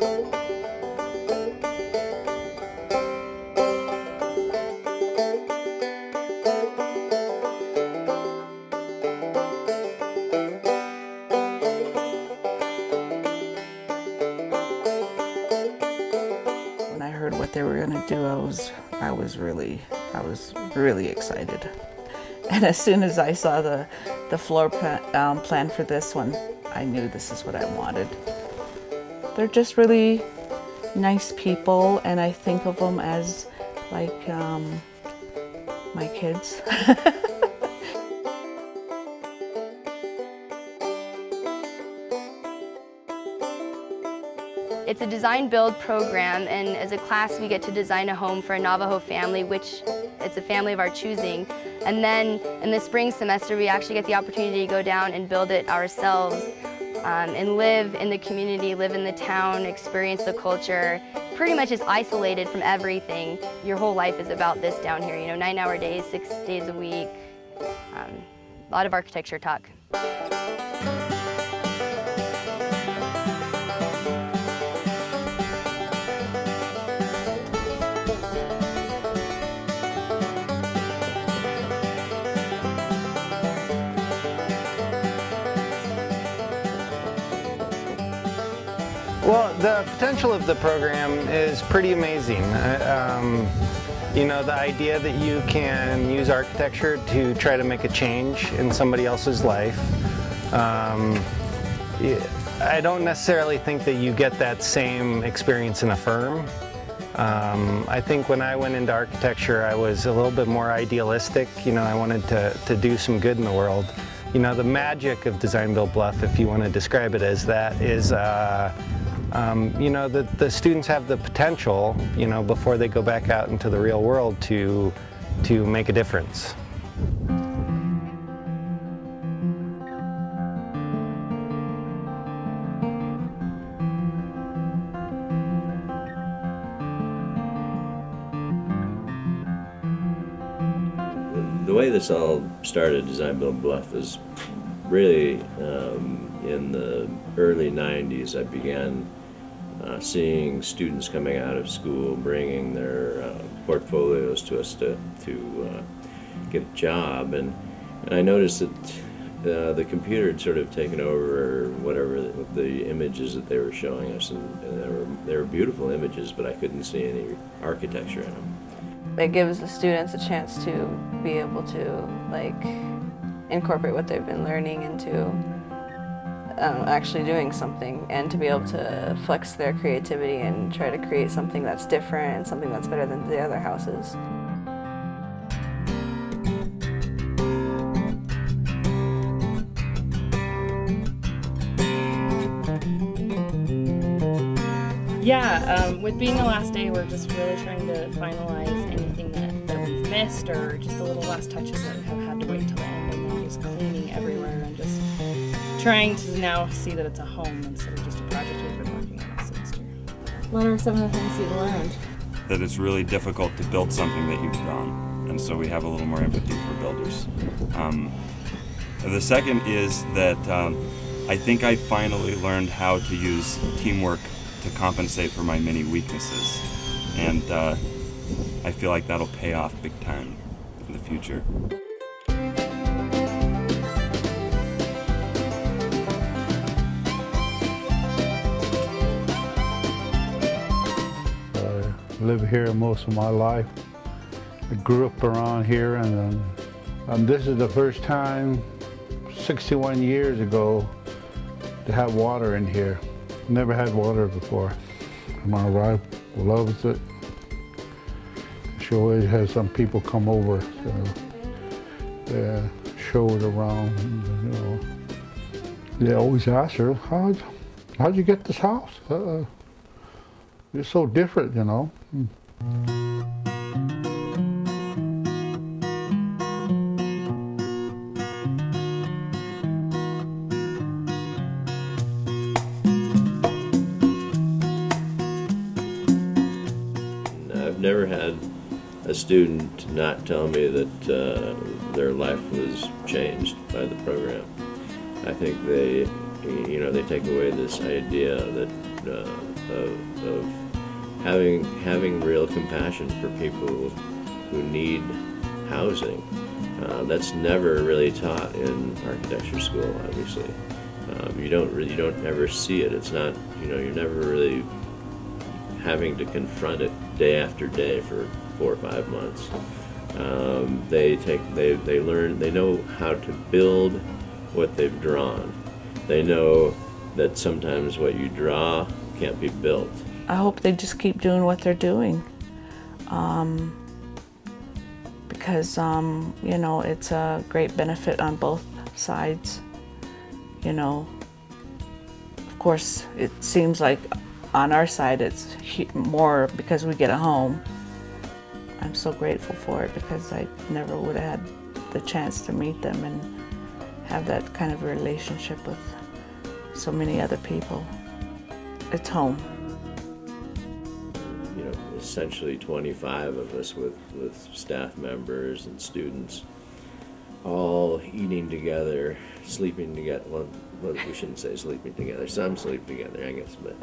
When I heard what they were going to do, I was really excited. And as soon as I saw the floor plan for this one, I knew this is what I wanted. They're just really nice people, and I think of them as like my kids. It's a design-build program, and as a class we get to design a home for a Navajo family, which it's a family of our choosing. And then in the spring semester we actually get the opportunity to go down and build it ourselves and live in the community, live in the town, experience the culture. Pretty much just isolated from everything. Your whole life is about this down here, you know, 9-hour days, 6 days a week, a lot of architecture talk. Well, the potential of the program is pretty amazing. You know, the idea that you can use architecture to try to make a change in somebody else's life. I don't necessarily think that you get that same experience in a firm. I think when I went into architecture, I was a little bit more idealistic. You know, I wanted to do some good in the world. You know, the magic of Design Build Bluff, if you want to describe it as that, is you know, the students have the potential, you know, before they go back out into the real world to make a difference. The way this all started, Design Build Bluff, is really in the early 90s. I began seeing students coming out of school bringing their portfolios to us to get a job, and I noticed that the computer had sort of taken over whatever the images that they were showing us, and they were beautiful images, but I couldn't see any architecture in them. It gives the students a chance to be able to incorporate what they've been learning into actually doing something, and to be able to flex their creativity and try to create something that's different and something that's better than the other houses. Yeah, with being the last day, we're just really trying to finalize anything that we've missed, or just the little last touches that have had to wait till the end, and then just cleaning everywhere and just trying to now see that it's a home instead of just a project we've been working on this semester. What are some of the things you've learned? That it's really difficult to build something that you've drawn, and so we have a little more empathy for builders. The second is that I think I finally learned how to use teamwork to compensate for my many weaknesses, and I feel like that'll pay off big time in the future. I live here most of my life. I grew up around here, and this is the first time 61 years ago to have water in here. Never had water before. My wife loves it. She always has some people come over, so show it around. You know. They always ask her, how'd you get this house? It's so different, you know. I've never had a student not tell me that their life was changed by the program. I think they You know, they take away this idea that of having real compassion for people who need housing. That's never really taught in architecture school, obviously. You don't ever see it. It's not, you know, you're never really having to confront it day after day for 4 or 5 months. They learn, they know how to build what they've drawn. They know that sometimes what you draw can't be built. I hope they just keep doing what they're doing. Because, you know, it's a great benefit on both sides. You know, of course, it seems like on our side it's more because we get a home. I'm so grateful for it because I never would have had the chance to meet them and have that kind of relationship with so many other people. It's home. You know, essentially 25 of us with staff members and students, all eating together, sleeping together. Well, we shouldn't say sleeping together. Some sleep together, I guess, but